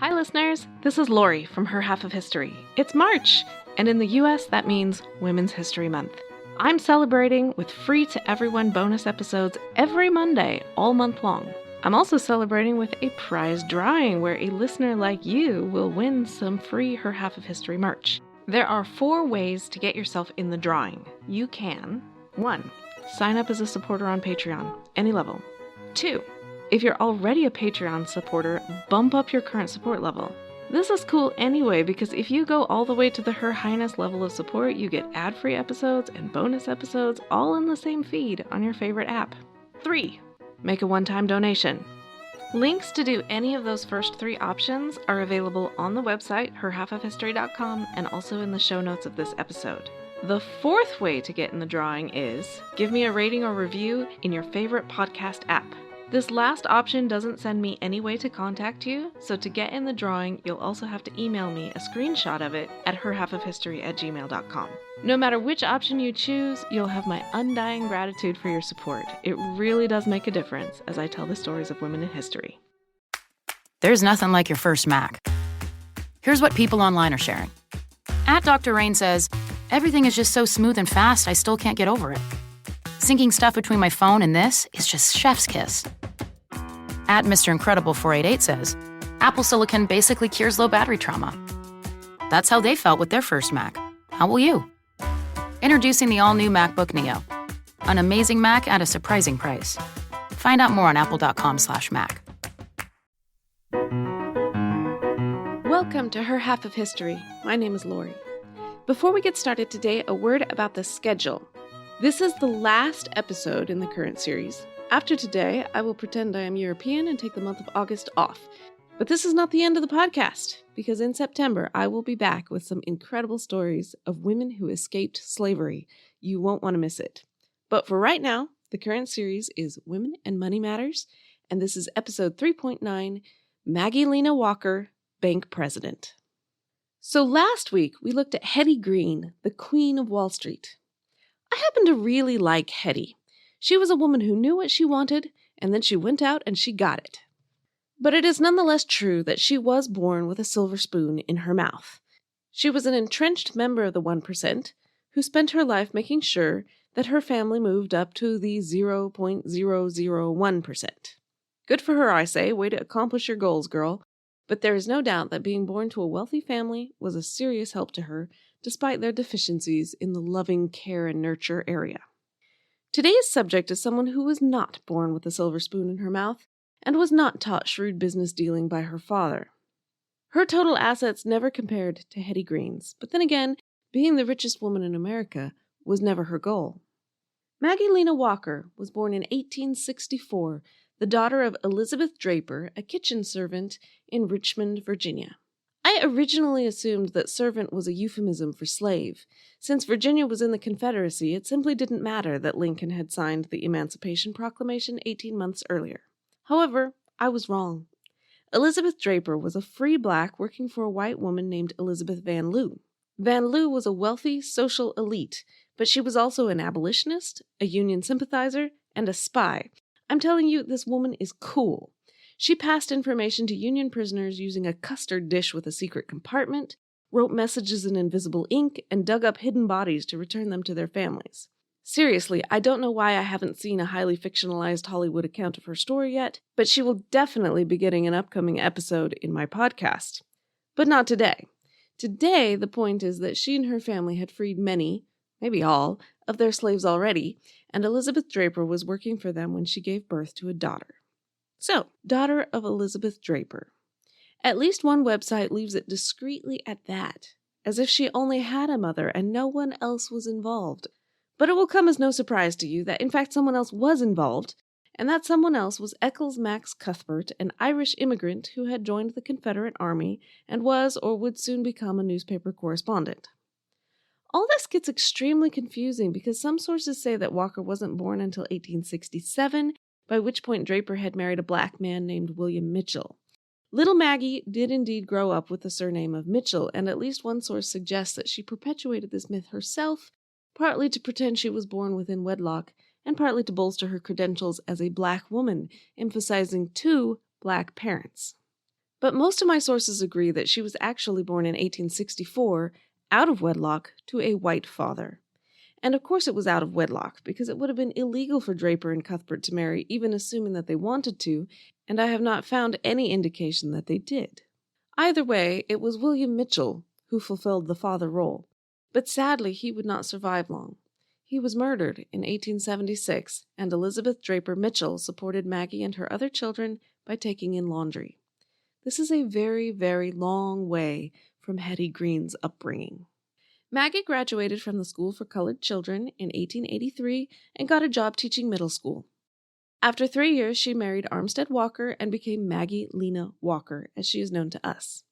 Hi listeners, this is Lori from Her Half of History. It's March, and in the US that means Women's History Month. I'm celebrating with free to everyone bonus episodes every Monday, all month long. I'm also celebrating with a prize drawing where a listener like you will win some free Her Half of History merch. There are 4 ways to get yourself in the drawing. You can 1. Sign up as a supporter on Patreon, any level. 2. If you're already a Patreon supporter, bump up your current support level. This is cool anyway because if you go all the way to the Her Highness level of support, you get ad-free episodes and bonus episodes all in the same feed on your favorite app. 3. Make a one-time donation. Links to do any of those first 3 options are available on the website, herhalfofhistory.com, and also in the show notes of this episode. The 4th way to get in the drawing is give me a rating or review in your favorite podcast app. This last option doesn't send me any way to contact you, so to get in the drawing, you'll also have to email me a screenshot of it at herhalfofhistory@gmail.com. No matter which option you choose, you'll have my undying gratitude for your support. It really does make a difference as I tell the stories of women in history. There's nothing like your first Mac. Here's what people online are sharing. @Dr. Rain says, everything is just so smooth and fast, I still can't get over it. Syncing stuff between my phone and this is just chef's kiss. @Mr. Incredible 488 says, Apple Silicon basically cures low battery trauma. That's how they felt with their first Mac. How will you? Introducing the all-new MacBook Neo. An amazing Mac at a surprising price. Find out more on apple.com/Mac. Welcome to Her Half of History. My name is Lori. Before we get started today, a word about the schedule. This is the last episode in the current series. After today, I will pretend I am European and take the month of August off. But this is not the end of the podcast, because in September, I will be back with some incredible stories of women who escaped slavery. You won't want to miss it. But for right now, the current series is Women and Money Matters, and this is episode 3.9, Maggie Lena Walker, Bank President. So last week, we looked at Hetty Green, the Queen of Wall Street. I happen to really like Hetty. She was a woman who knew what she wanted, and then she went out and she got it. But it is nonetheless true that she was born with a silver spoon in her mouth. She was an entrenched member of the 1%, who spent her life making sure that her family moved up to the 0.001%. Good for her, I say. Way to accomplish your goals, girl. But there is no doubt that being born to a wealthy family was a serious help to her, despite their deficiencies in the loving care and nurture area. Today's subject is someone who was not born with a silver spoon in her mouth and was not taught shrewd business dealing by her father. Her total assets never compared to Hetty Green's, but then again, being the richest woman in America was never her goal. Maggie Lena Walker was born in 1864, the daughter of Elizabeth Draper, a kitchen servant in Richmond, Virginia. I originally assumed that servant was a euphemism for slave. Since Virginia was in the Confederacy, it simply didn't matter that Lincoln had signed the Emancipation Proclamation 18 months earlier. However, I was wrong. Elizabeth Draper was a free black working for a white woman named Elizabeth Van Lew. Van Lew was a wealthy social elite, but she was also an abolitionist, a Union sympathizer, and a spy. I'm telling you, this woman is cool. She passed information to Union prisoners using a custard dish with a secret compartment, wrote messages in invisible ink, and dug up hidden bodies to return them to their families. Seriously, I don't know why I haven't seen a highly fictionalized Hollywood account of her story yet, but she will definitely be getting an upcoming episode in my podcast. But not today. Today, the point is that she and her family had freed many, maybe all, of their slaves already, and Elizabeth Draper was working for them when she gave birth to a daughter. So, daughter of Elizabeth Draper. At least one website leaves it discreetly at that, as if she only had a mother and no one else was involved. But it will come as no surprise to you that in fact someone else was involved, and that someone else was Eccles Max Cuthbert, an Irish immigrant who had joined the Confederate Army and was or would soon become a newspaper correspondent. All this gets extremely confusing because some sources say that Walker wasn't born until 1867, by which point Draper had married a black man named William Mitchell. Little Maggie did indeed grow up with the surname of Mitchell, and at least one source suggests that she perpetuated this myth herself, partly to pretend she was born within wedlock, and partly to bolster her credentials as a black woman, emphasizing 2 black parents. But most of my sources agree that she was actually born in 1864 out of wedlock to a white father. And of course it was out of wedlock, because it would have been illegal for Draper and Cuthbert to marry, even assuming that they wanted to, and I have not found any indication that they did. Either way, it was William Mitchell who fulfilled the father role, but sadly he would not survive long. He was murdered in 1876, and Elizabeth Draper Mitchell supported Maggie and her other children by taking in laundry. This is a very, very long way from Hetty Green's upbringing. Maggie graduated from the School for Colored Children in 1883 and got a job teaching middle school. After 3 years, she married Armstead Walker and became Maggie Lena Walker, as she is known to us.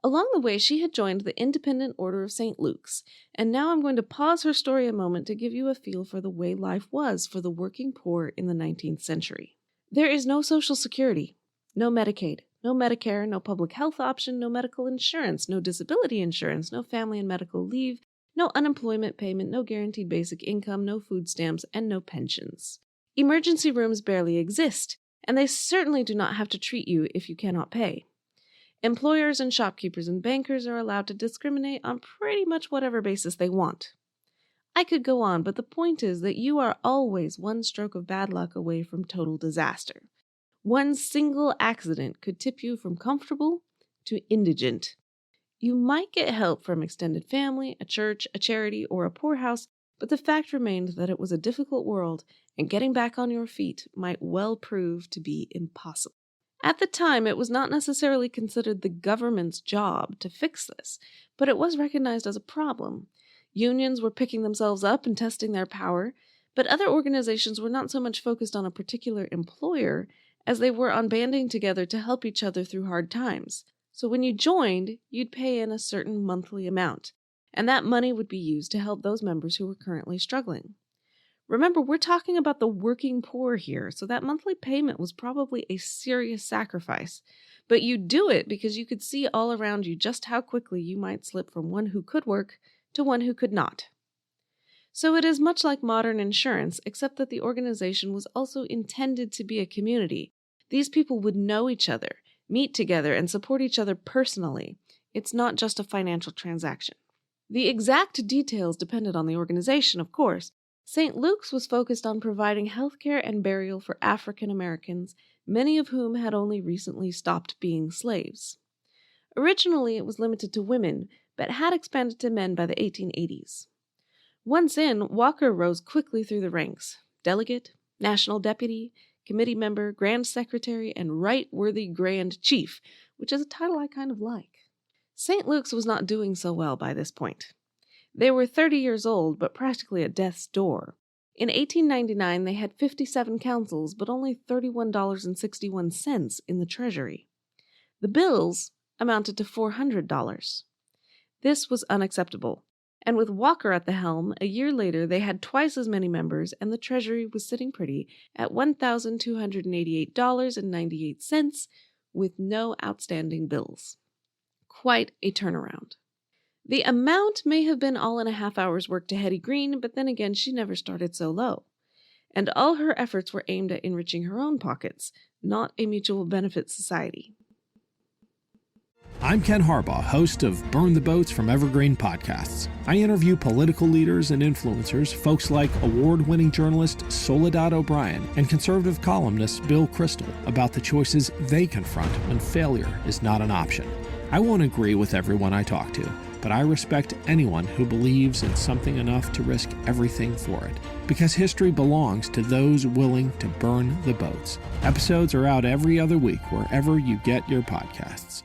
Along the way, she had joined the Independent Order of St. Luke's, and now I'm going to pause her story a moment to give you a feel for the way life was for the working poor in the 19th century. There is no Social Security, no Medicaid, no Medicare, no public health option, no medical insurance, no disability insurance, no family and medical leave, no unemployment payment, no guaranteed basic income, no food stamps, and no pensions. Emergency rooms barely exist, and they certainly do not have to treat you if you cannot pay. Employers and shopkeepers and bankers are allowed to discriminate on pretty much whatever basis they want. I could go on, but the point is that you are always one stroke of bad luck away from total disaster. One single accident could tip you from comfortable to indigent. You might get help from extended family, a church, a charity, or a poorhouse, but the fact remained that it was a difficult world, and getting back on your feet might well prove to be impossible. At the time, it was not necessarily considered the government's job to fix this, but it was recognized as a problem. Unions were picking themselves up and testing their power, but other organizations were not so much focused on a particular employer as they were on banding together to help each other through hard times. So when you joined, you'd pay in a certain monthly amount, and that money would be used to help those members who were currently struggling. Remember, we're talking about the working poor here, so that monthly payment was probably a serious sacrifice. But you do it because you could see all around you just how quickly you might slip from one who could work to one who could not. So it is much like modern insurance, except that the organization was also intended to be a community. These people would know each other, meet together, and support each other personally. It's not just a financial transaction. The exact details depended on the organization, of course. St. Luke's was focused on providing health care and burial for African Americans, many of whom had only recently stopped being slaves. Originally, it was limited to women, but had expanded to men by the 1880s. Once in, Walker rose quickly through the ranks: delegate, national deputy, committee member, grand secretary, and right-worthy grand chief, which is a title I kind of like. St. Luke's was not doing so well by this point. They were 30 years old, but practically at death's door. In 1899, they had 57 councils, but only $31.61 in the treasury. The bills amounted to $400. This was unacceptable, and with Walker at the helm, a year later they had twice as many members, and the treasury was sitting pretty at $1,288.98 with no outstanding bills. Quite a turnaround. The amount may have been all in a half hour's work to Hetty Green, but then again, she never started so low. And all her efforts were aimed at enriching her own pockets, not a mutual benefit society. I'm Ken Harbaugh, host of Burn the Boats from Evergreen Podcasts. I interview political leaders and influencers, folks like award-winning journalist Soledad O'Brien and conservative columnist Bill Kristol, about the choices they confront when failure is not an option. I won't agree with everyone I talk to, but I respect anyone who believes in something enough to risk everything for it, because history belongs to those willing to burn the boats. Episodes are out every other week wherever you get your podcasts.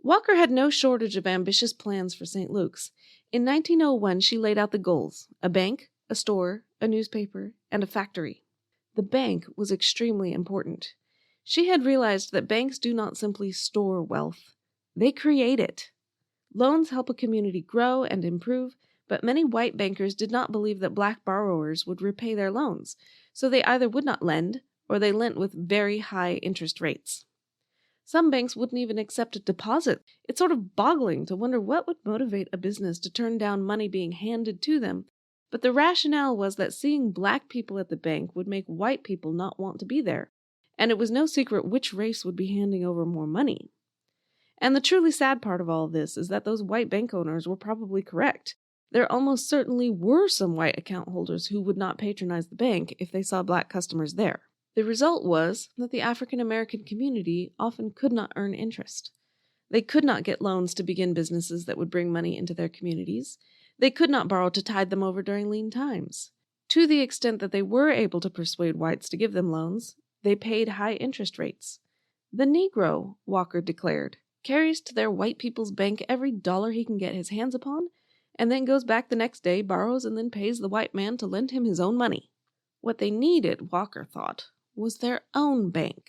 Walker had no shortage of ambitious plans for St. Luke's. In 1901, she laid out the goals: a bank, a store, a newspaper, and a factory. The bank was extremely important. She had realized that banks do not simply store wealth, they create it. Loans help a community grow and improve, but many white bankers did not believe that black borrowers would repay their loans, so they either would not lend, or they lent with very high interest rates. Some banks wouldn't even accept a deposit. It's sort of boggling to wonder what would motivate a business to turn down money being handed to them, but the rationale was that seeing black people at the bank would make white people not want to be there, and it was no secret which race would be handing over more money. And the truly sad part of all of this is that those white bank owners were probably correct. There almost certainly were some white account holders who would not patronize the bank if they saw black customers there. The result was that the African American community often could not earn interest. They could not get loans to begin businesses that would bring money into their communities. They could not borrow to tide them over during lean times. To the extent that they were able to persuade whites to give them loans, they paid high interest rates. The Negro, Walker declared, carries to their white people's bank every dollar he can get his hands upon, and then goes back the next day, borrows, and then pays the white man to lend him his own money. What they needed, Walker thought, was their own bank.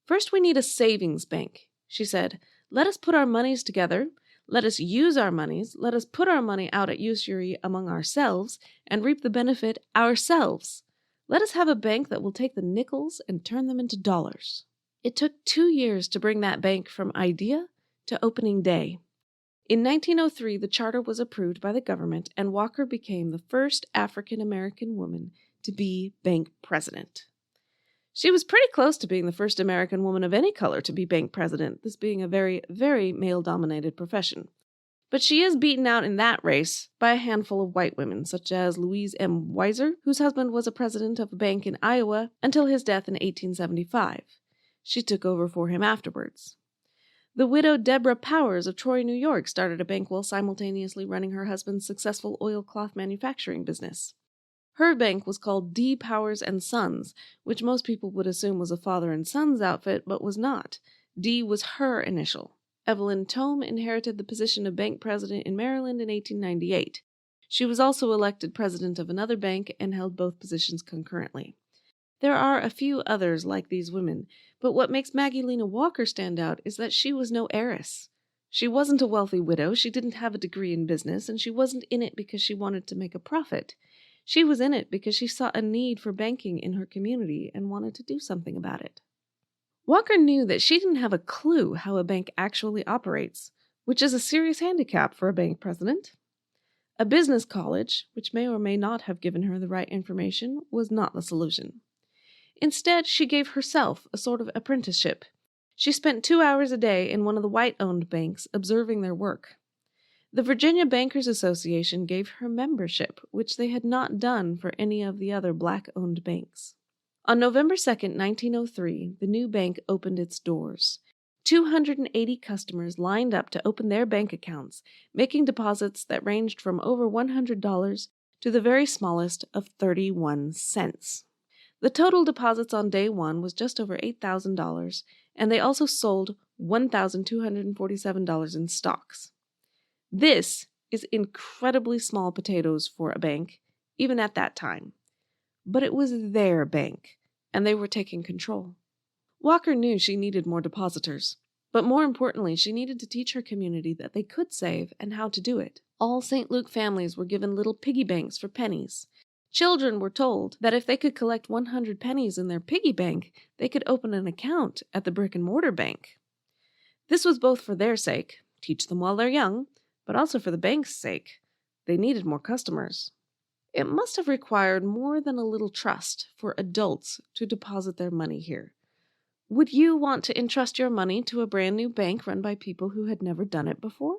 First, we need a savings bank, she said. Let us put our monies together. Let us use our monies. Let us put our money out at usury among ourselves and reap the benefit ourselves. Let us have a bank that will take the nickels and turn them into dollars. It took 2 years to bring that bank from idea to opening day. In 1903, the charter was approved by the government, and Walker became the first African-American woman to be bank president. She was pretty close to being the first American woman of any color to be bank president, this being a very, very male-dominated profession. But she is beaten out in that race by a handful of white women, such as Louise M. Weiser, whose husband was a president of a bank in Iowa until his death in 1875. She took over for him afterwards. The widow Deborah Powers of Troy, New York, started a bank while simultaneously running her husband's successful oilcloth manufacturing business. Her bank was called D. Powers & Sons, which most people would assume was a father and son's outfit, but was not. D was her initial. Evelyn Tome inherited the position of bank president in Maryland in 1898. She was also elected president of another bank and held both positions concurrently. There are a few others like these women, but what makes Maggie Lena Walker stand out is that she was no heiress. She wasn't a wealthy widow, she didn't have a degree in business, and she wasn't in it because she wanted to make a profit. She was in it because she saw a need for banking in her community and wanted to do something about it. Walker knew that she didn't have a clue how a bank actually operates, which is a serious handicap for a bank president. A business college, which may or may not have given her the right information, was not the solution. Instead, she gave herself a sort of apprenticeship. She spent 2 hours a day in one of the white-owned banks observing their work. The Virginia Bankers Association gave her membership, which they had not done for any of the other black-owned banks. On November 2, 1903, the new bank opened its doors. 280 customers lined up to open their bank accounts, making deposits that ranged from over $100 to the very smallest of 31 cents. The total deposits on day one was just over $8,000, and they also sold $1,247 in stocks. This is incredibly small potatoes for a bank, even at that time. But it was their bank, and they were taking control. Walker knew she needed more depositors, but more importantly, she needed to teach her community that they could save and how to do it. All St. Luke families were given little piggy banks for pennies. Children were told that if they could collect 100 pennies in their piggy bank, they could open an account at the brick-and-mortar bank. This was both for their sake, teach them while they're young, but also for the bank's sake. They needed more customers. It must have required more than a little trust for adults to deposit their money here. Would you want to entrust your money to a brand new bank run by people who had never done it before?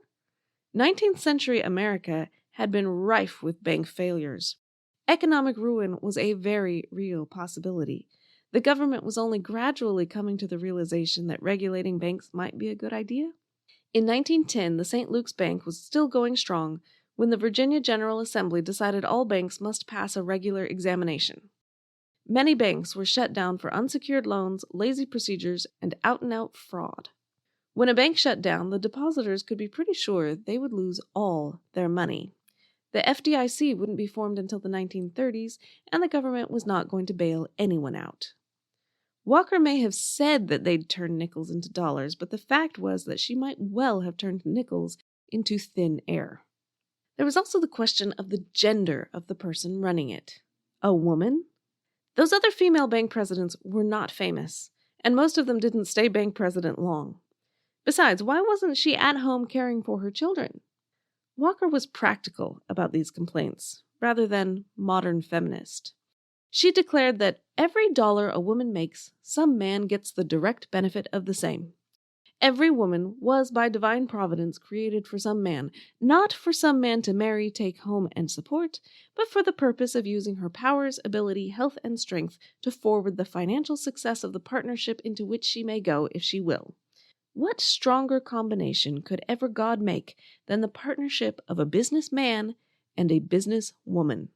19th century America had been rife with bank failures. Economic ruin was a very real possibility. The government was only gradually coming to the realization that regulating banks might be a good idea. In 1910, the St. Luke's Bank was still going strong when the Virginia General Assembly decided all banks must pass a regular examination. Many banks were shut down for unsecured loans, lazy procedures, and out-and-out fraud. When a bank shut down, the depositors could be pretty sure they would lose all their money. The FDIC wouldn't be formed until the 1930s, and the government was not going to bail anyone out. Walker may have said that they'd turn nickels into dollars, but the fact was that she might well have turned nickels into thin air. There was also the question of the gender of the person running it. A woman? Those other female bank presidents were not famous, and most of them didn't stay bank president long. Besides, why wasn't she at home caring for her children? Walker was practical about these complaints, rather than modern feminist. She declared that every dollar a woman makes, some man gets the direct benefit of the same. Every woman was by divine providence created for some man, not for some man to marry, take home, and support, but for the purpose of using her powers, ability, health, and strength to forward the financial success of the partnership into which she may go if she will. What stronger combination could ever God make than the partnership of a businessman and a businesswoman?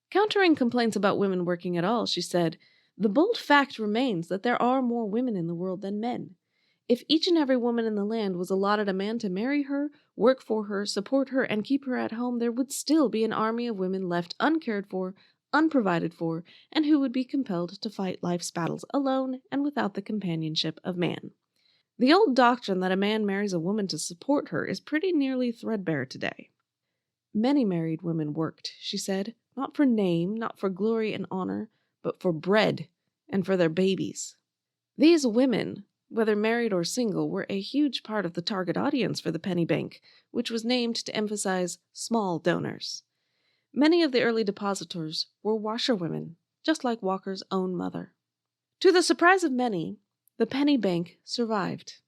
Countering complaints about women working at all, she said, "The bold fact remains that there are more women in the world than men. If each and every woman in the land was allotted a man to marry her, work for her, support her, and keep her at home, there would still be an army of women left uncared for, unprovided for, and who would be compelled to fight life's battles alone and without the companionship of man." The old doctrine that a man marries a woman to support her is pretty nearly threadbare today. Many married women worked, she said, not for name, not for glory and honor, but for bread and for their babies. These women, whether married or single, were a huge part of the target audience for the penny bank, which was named to emphasize small donors. Many of the early depositors were washerwomen, just like Walker's own mother. To the surprise of many, the penny bank survived.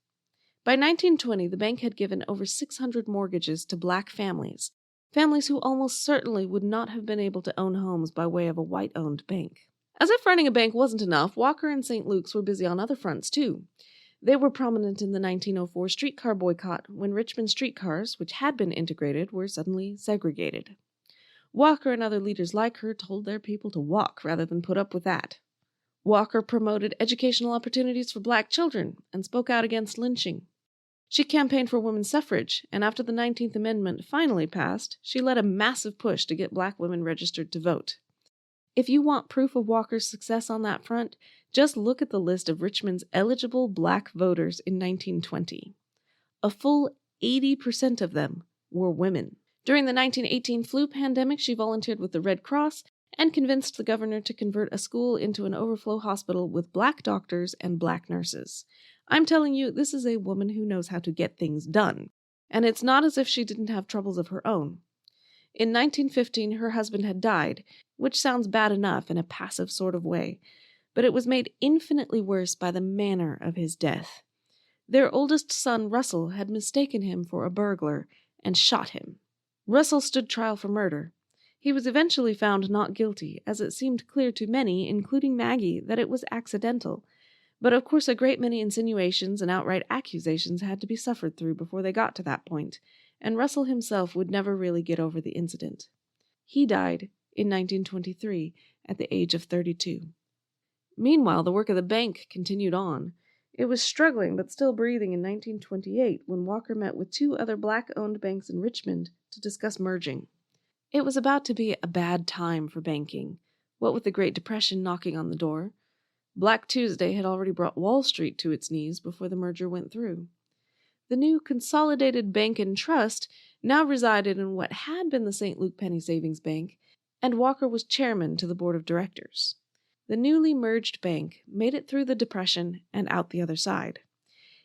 By 1920, the bank had given over 600 mortgages to black families who almost certainly would not have been able to own homes by way of a white-owned bank. As if running a bank wasn't enough, Walker and St. Luke's were busy on other fronts, too. They were prominent in the 1904 streetcar boycott, when Richmond streetcars, which had been integrated, were suddenly segregated. Walker and other leaders like her told their people to walk rather than put up with that. Walker promoted educational opportunities for black children and spoke out against lynching. She campaigned for women's suffrage, and after the 19th Amendment finally passed, she led a massive push to get black women registered to vote. If you want proof of Walker's success on that front, just look at the list of Richmond's eligible black voters in 1920. A full 80% of them were women. During the 1918 flu pandemic, she volunteered with the Red Cross and convinced the governor to convert a school into an overflow hospital with black doctors and black nurses. I'm telling you, this is a woman who knows how to get things done, and it's not as if she didn't have troubles of her own. In 1915, her husband had died, which sounds bad enough in a passive sort of way, but it was made infinitely worse by the manner of his death. Their oldest son, Russell, had mistaken him for a burglar and shot him. Russell stood trial for murder. He was eventually found not guilty, as it seemed clear to many, including Maggie, that it was accidental. But of course a great many insinuations and outright accusations had to be suffered through before they got to that point, and Russell himself would never really get over the incident. He died in 1923 at the age of 32. Meanwhile, the work of the bank continued on. It was struggling but still breathing in 1928 when Walker met with two other black-owned banks in Richmond to discuss merging. It was about to be a bad time for banking, what with the Great Depression knocking on the door. Black Tuesday had already brought Wall Street to its knees before the merger went through. The new Consolidated Bank and Trust now resided in what had been the St. Luke Penny Savings Bank, and Walker was chairman to the board of directors. The newly merged bank made it through the Depression and out the other side.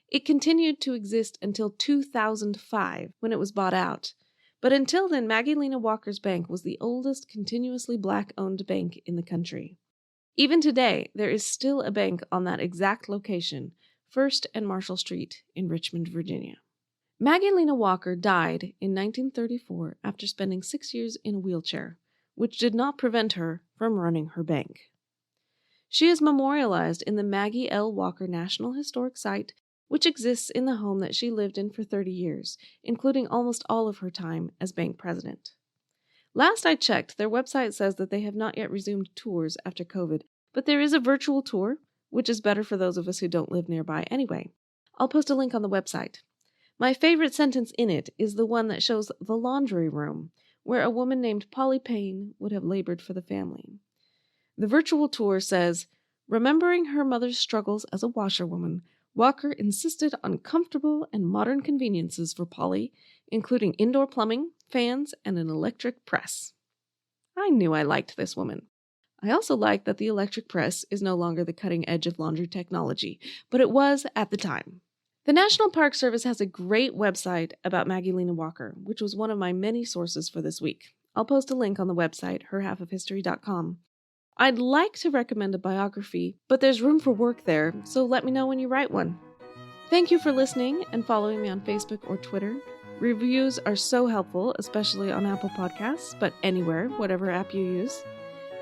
It continued to exist until 2005, when it was bought out. But until then, Maggie Lena Walker's bank was the oldest continuously black-owned bank in the country. Even today, there is still a bank on that exact location, 1st and Marshall Street in Richmond, Virginia. Maggie Lena Walker died in 1934 after spending 6 years in a wheelchair, which did not prevent her from running her bank. She is memorialized in the Maggie L. Walker National Historic Site, which exists in the home that she lived in for 30 years, including almost all of her time as bank president. Last I checked, their website says that they have not yet resumed tours after COVID, but there is a virtual tour, which is better for those of us who don't live nearby anyway. I'll post a link on the website. My favorite sentence in it is the one that shows the laundry room, where a woman named Polly Payne would have labored for the family. The virtual tour says, remembering her mother's struggles as a washerwoman, Walker insisted on comfortable and modern conveniences for Polly, including indoor plumbing, fans, and an electric press. I knew I liked this woman. I also liked that the electric press is no longer the cutting edge of laundry technology, but it was at the time. The National Park Service has a great website about Maggie Lena Walker, which was one of my many sources for this week. I'll post a link on the website, herhalfofhistory.com. I'd like to recommend a biography, but there's room for work there, so let me know when you write one. Thank you for listening and following me on Facebook or Twitter. Reviews are so helpful, especially on Apple Podcasts, but anywhere, whatever app you use.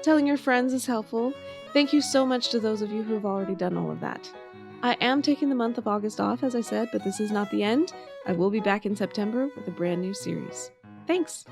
Telling your friends is helpful. Thank you so much to those of you who have already done all of that. I am taking the month of August off, as I said, but this is not the end. I will be back in September with a brand new series. Thanks!